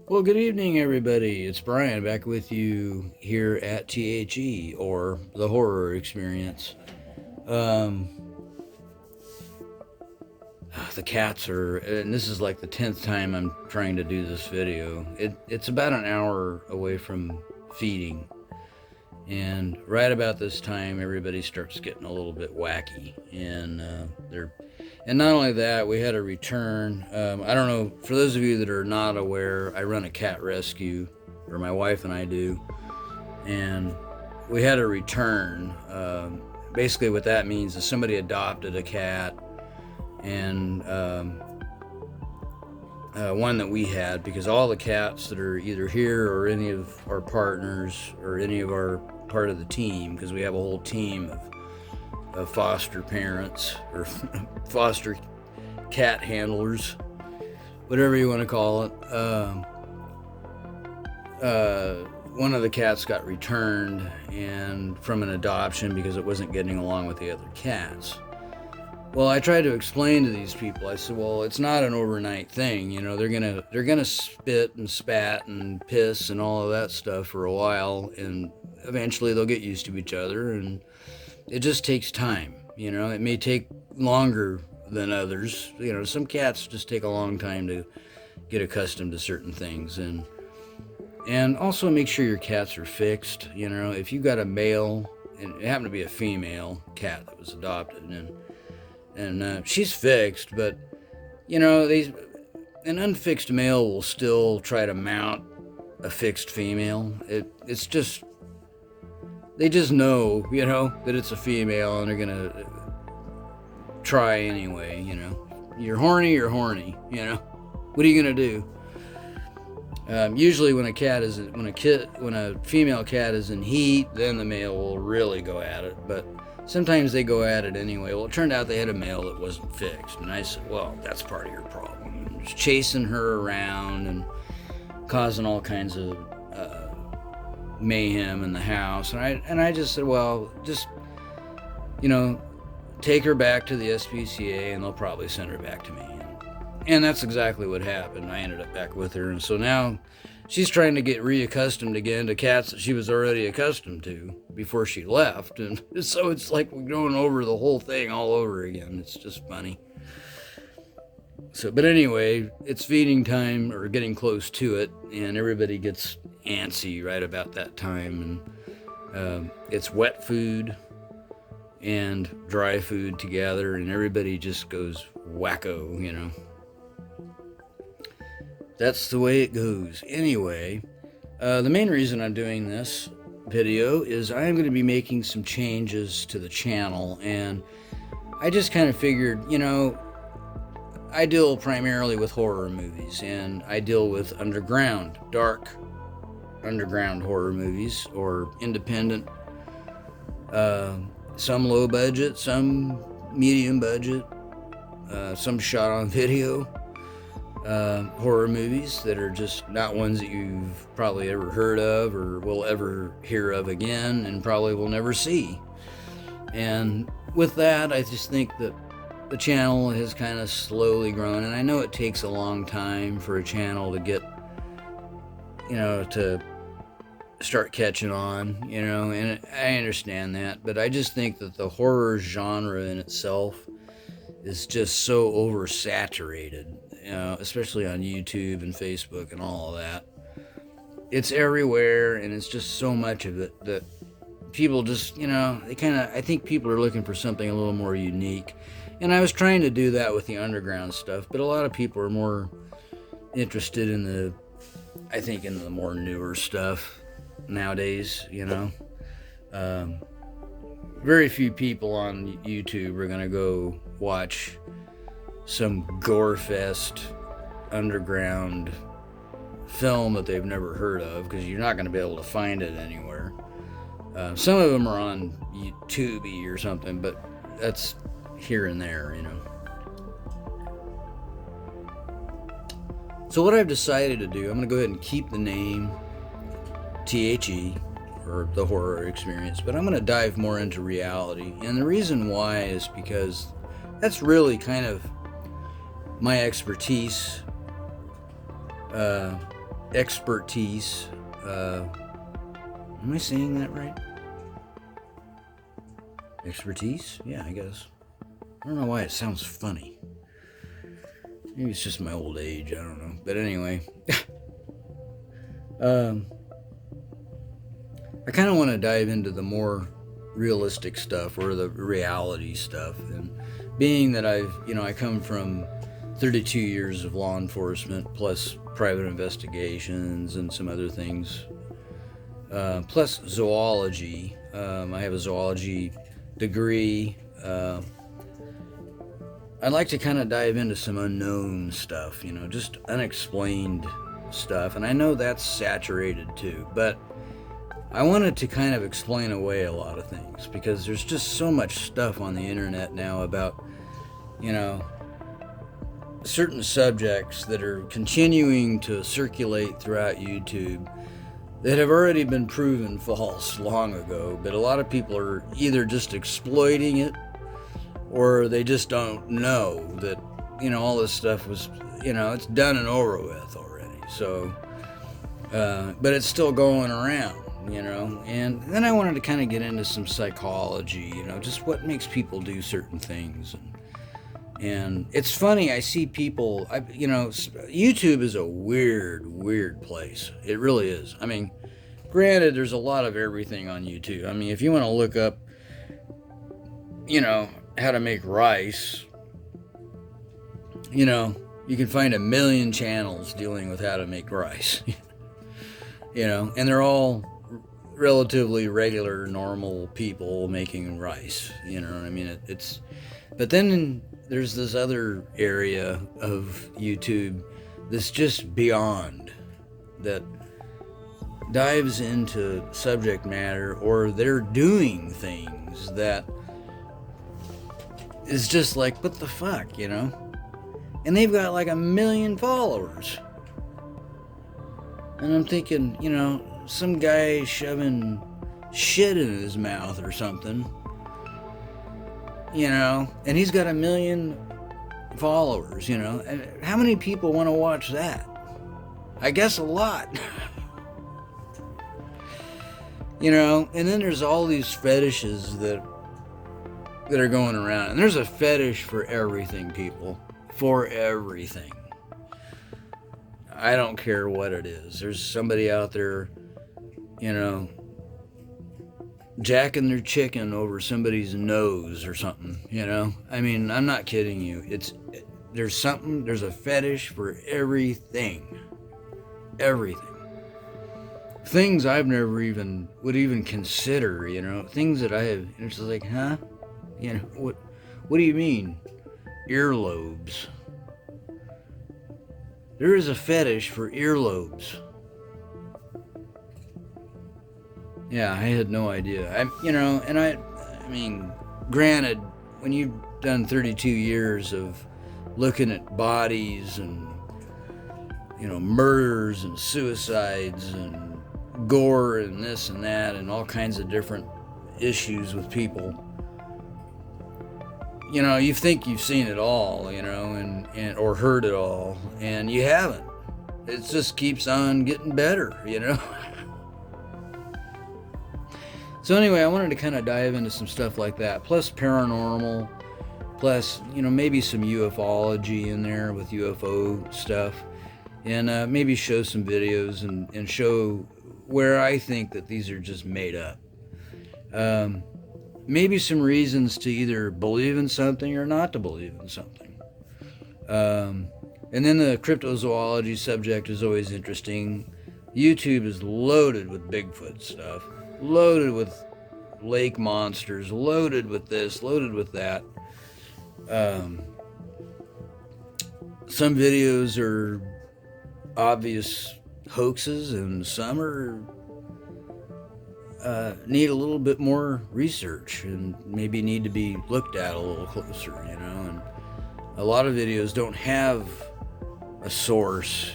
Well, good evening, everybody. It's Brian back with you here at THE, or the Horror Experience. Um, the cats are, and this is like the 10th time I'm trying to do this video. It's about an hour away from feeding, and right about this time, everybody starts getting a little bit wacky, and and not only that, we had a return. I don't know, for those of you that are not aware, I run a cat rescue, or my wife and I do, and we had a return. Basically, what that means is somebody adopted a cat, and one that we had, because all the cats that are either here or any of our partners or any of our part of the team, because we have a whole team of foster parents or foster cat handlers, whatever you want to call it. One of the cats got returned and from an adoption because it wasn't getting along with the other cats. Well, I tried to explain to these people. I said, "Well, it's not an overnight thing. You know, they're gonna spit and spat and piss and all of that stuff for a while, and eventually they'll get used to each other. And it just takes time. You know, it may take longer than others. You know, some cats just take a long time to get accustomed to certain things, and also make sure your cats are fixed. You know, if you got a male, and it happened to be a female cat that was adopted, and she's fixed, but you know, an unfixed male will still try to mount a fixed female. It's just, they just know, you know, that it's a female, and they're gonna try anyway. You know, you're horny, you know, what are you gonna do? Usually when a female cat is in heat, then the male will really go at it, but sometimes they go at it anyway. Well, it turned out they had a male that wasn't fixed, and I said, well, that's part of your problem. Just chasing her around and causing all kinds of mayhem in the house, and I just said, well, just, you know, take her back to the SPCA, and they'll probably send her back to me. And that's exactly what happened. I ended up back with her, and so now she's trying to get reaccustomed again to cats that she was already accustomed to before she left, and so it's like we're going over the whole thing all over again. It's just funny. So, but anyway, it's feeding time, or getting close to it, and everybody gets antsy right about that time, and it's wet food and dry food together, and everybody just goes wacko, you know. That's the way it goes. Anyway, the main reason I'm doing this video is I'm going to be making some changes to the channel, and I just kind of figured, you know, I deal primarily with horror movies, and I deal with dark underground horror movies, or independent, some low budget, some medium budget, some shot on video. Horror movies that are just not ones that you've probably ever heard of or will ever hear of again, and probably will never see. And with that, I just think that the channel has kind of slowly grown, and I know it takes a long time for a channel to get, you know, to start catching on, you know, and I understand that, but I just think that the horror genre in itself is just so oversaturated, you know, especially on YouTube and Facebook and all of that. It's everywhere, and it's just so much of it that people just, you know, I think people are looking for something a little more unique. And I was trying to do that with the underground stuff, but a lot of people are more interested in the more newer stuff nowadays, you know. Very few people on YouTube are going to go watch some gore-fest underground film that they've never heard of, because you're not going to be able to find it anywhere. Some of them are on YouTube or something, but that's here and there, you know. So what I've decided to do, I'm going to go ahead and keep the name THE, or the Horror Experience, but I'm going to dive more into reality. And the reason why is because that's really kind of my expertise. expertise. Am I saying that right? Expertise? Yeah, I guess. I don't know why it sounds funny. Maybe it's just my old age, I don't know. But anyway. I kind of want to dive into the more realistic stuff, or the reality stuff. And being that I come from 32 years of law enforcement, plus private investigations and some other things, plus zoology. I have a zoology degree. I'd like to kind of dive into some unknown stuff, just unexplained stuff. And I know that's saturated too, but I wanted to kind of explain away a lot of things, because there's just so much stuff on the internet now about, certain subjects that are continuing to circulate throughout YouTube that have already been proven false long ago, but a lot of people are either just exploiting it, or they just don't know that, all this stuff was, it's done and over with already. So, but it's still going around, and then I wanted to kind of get into some psychology, just what makes people do certain things. And it's funny, I see people, YouTube is a weird place. It really is. I mean, granted, there's a lot of everything on YouTube. I mean, if you want to look up, how to make rice, you can find a million channels dealing with how to make rice, and they're all relatively regular, normal people making rice, what I mean? But then there's this other area of YouTube that's just beyond, that dives into subject matter, or they're doing things that is just like, what the fuck, and they've got like 1 million followers, and I'm thinking, some guy shoving shit in his mouth or something, and he's got 1 million followers, and how many people want to watch that? I guess a lot. And then there's all these fetishes that are going around, and there's a fetish for everything, people, for everything. I don't care what it is. There's somebody out there, jacking their chicken over somebody's nose or something, I mean, I'm not kidding you. There's a fetish for everything. Things I've never would even consider, things that I have, it's just like, huh? What do you mean? Earlobes. There is a fetish for earlobes. Yeah, I had no idea. I mean, granted, when you've done 32 years of looking at bodies and, murders and suicides and gore and this and that and all kinds of different issues with people, you think you've seen it all, and or heard it all, and you haven't. It just keeps on getting better, So anyway, I wanted to kind of dive into some stuff like that, plus paranormal, plus, maybe some ufology in there with UFO stuff, and maybe show some videos and show where I think that these are just made up. Maybe some reasons to either believe in something or not to believe in something. And then the cryptozoology subject is always interesting. YouTube is loaded with Bigfoot stuff, loaded with lake monsters, loaded with this, loaded with that. Some videos are obvious hoaxes, and some are need a little bit more research and maybe need to be looked at a little closer, and a lot of videos don't have a source,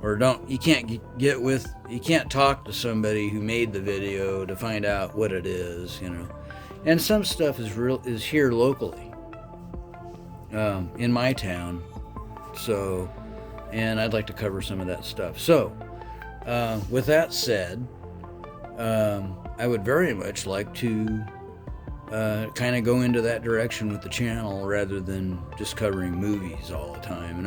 or you can't talk to somebody who made the video to find out what it is, and some stuff is here locally, in my town, so, and I'd like to cover some of that stuff. So, with that said, I would very much like to kind of go into that direction with the channel rather than just covering movies all the time.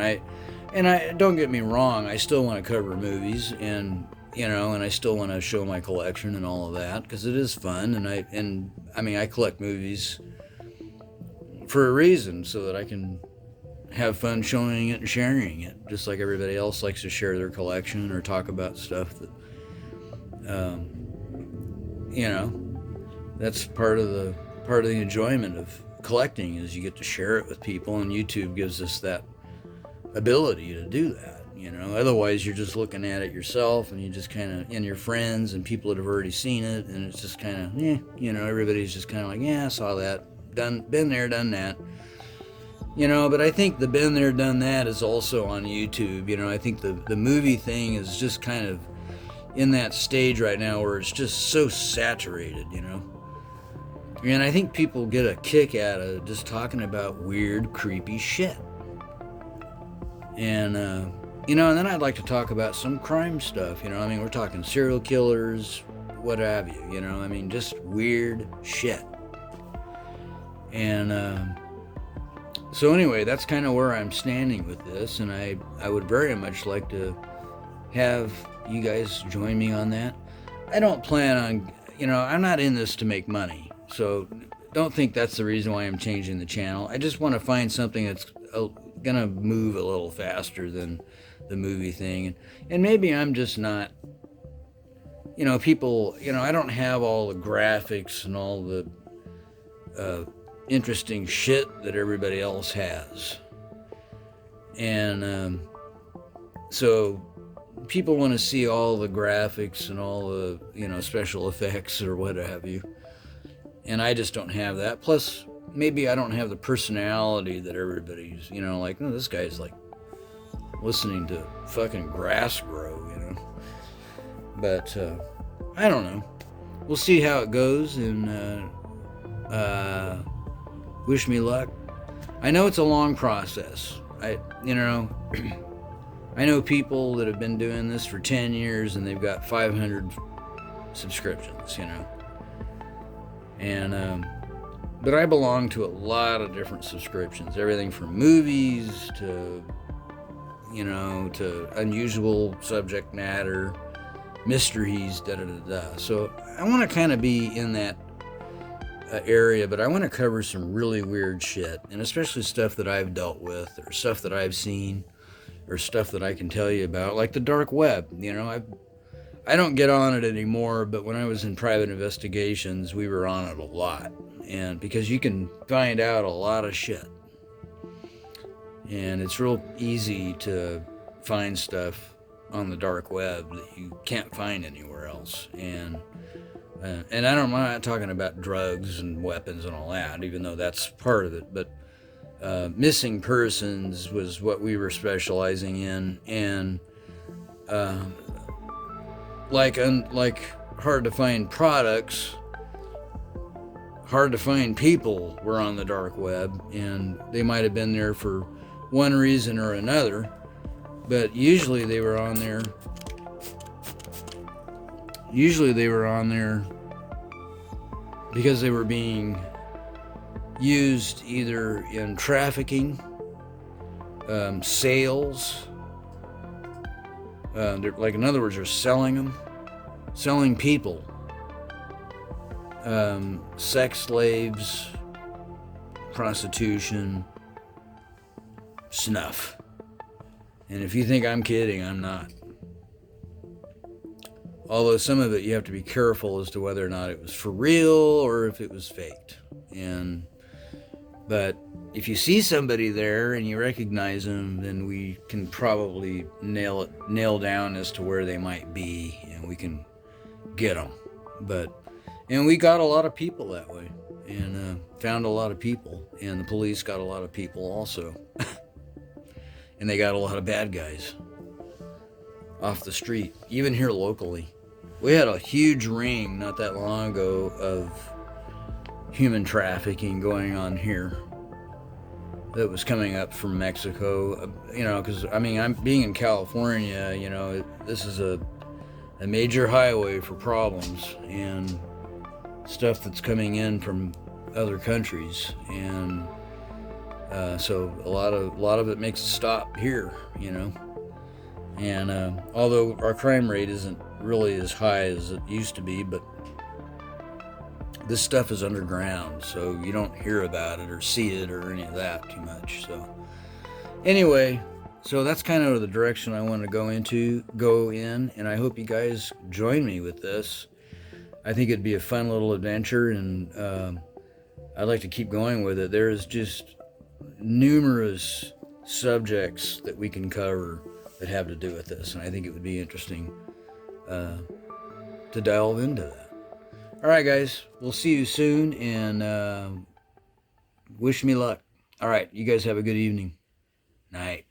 And I don't get me wrong, I still want to cover movies, and I still want to show my collection and all of that, because it is fun. And I mean, I collect movies for a reason, so that I can have fun showing it and sharing it, just like everybody else likes to share their collection or talk about stuff that, that's part of the enjoyment of collecting, is you get to share it with people, and YouTube gives us that ability to do that. Otherwise you're just looking at it yourself, and you just kind of, and your friends and people that have already seen it, and it's just kind of, everybody's just kind of like, yeah, I saw that, been there, done that. But I think the been there, done that is also on YouTube. I think the movie thing is just kind of in that stage right now where it's just so saturated, And I think people get a kick out of just talking about weird, creepy shit. And, and then I'd like to talk about some crime stuff, we're talking serial killers, what have you, just weird shit. And, so anyway, that's kind of where I'm standing with this, and I would very much like to have you guys join me on that. I don't plan on, I'm not in this to make money, so don't think that's the reason why I'm changing the channel. I just want to find something that's going to move a little faster than the movie thing, and maybe I'm just not, people, I don't have all the graphics and all the interesting shit that everybody else has. And so people want to see all the graphics and all the, special effects or what have you. And I just don't have that. Plus, maybe I don't have the personality that everybody's, like, no, this guy's like listening to fucking grass grow, But I don't know. We'll see how it goes, and wish me luck. I know it's a long process. I know people that have been doing this for 10 years and they've got 500 subscriptions, And, but I belong to a lot of different subscriptions. Everything from movies to, to unusual subject matter, mysteries, da-da-da-da. So I want to kind of be in that area, but I want to cover some really weird shit, and especially stuff that I've dealt with, or stuff that I've seen, or stuff that I can tell you about, like the dark web. I don't get on it anymore, but when I was in private investigations, we were on it a lot, and because you can find out a lot of shit, and it's real easy to find stuff on the dark web that you can't find anywhere else. And I'm not talking about drugs and weapons and all that, even though that's part of it, but missing persons was what we were specializing in, and like hard to find products, hard to find people were on the dark web, and they might have been there for one reason or another, but usually they were on there because they were being used either in trafficking, sales, like, in other words, they're selling people, sex slaves, prostitution, snuff. And if you think I'm kidding, I'm not. Although some of it you have to be careful as to whether or not it was for real or if it was faked. But if you see somebody there and you recognize them, then we can probably nail down as to where they might be, and we can get them. And we got a lot of people that way, and found a lot of people, and the police got a lot of people also. And they got a lot of bad guys off the street, even here locally. We had a huge ring not that long ago of human trafficking going on here. that was coming up from Mexico. You know, because I mean, I'm being in California. You know, this is a major highway for problems and stuff that's coming in from other countries, and so a lot of it makes a stop here. You know, and although our crime rate isn't really as high as it used to be, but this stuff is underground, so you don't hear about it or see it or any of that too much. So anyway, so that's kind of the direction I want to go in, and I hope you guys join me with this. I think it'd be a fun little adventure, and I'd like to keep going with it. There's just numerous subjects that we can cover that have to do with this, and I think it would be interesting to delve into that. All right, guys, we'll see you soon, and wish me luck. All right, you guys have a good evening. Night.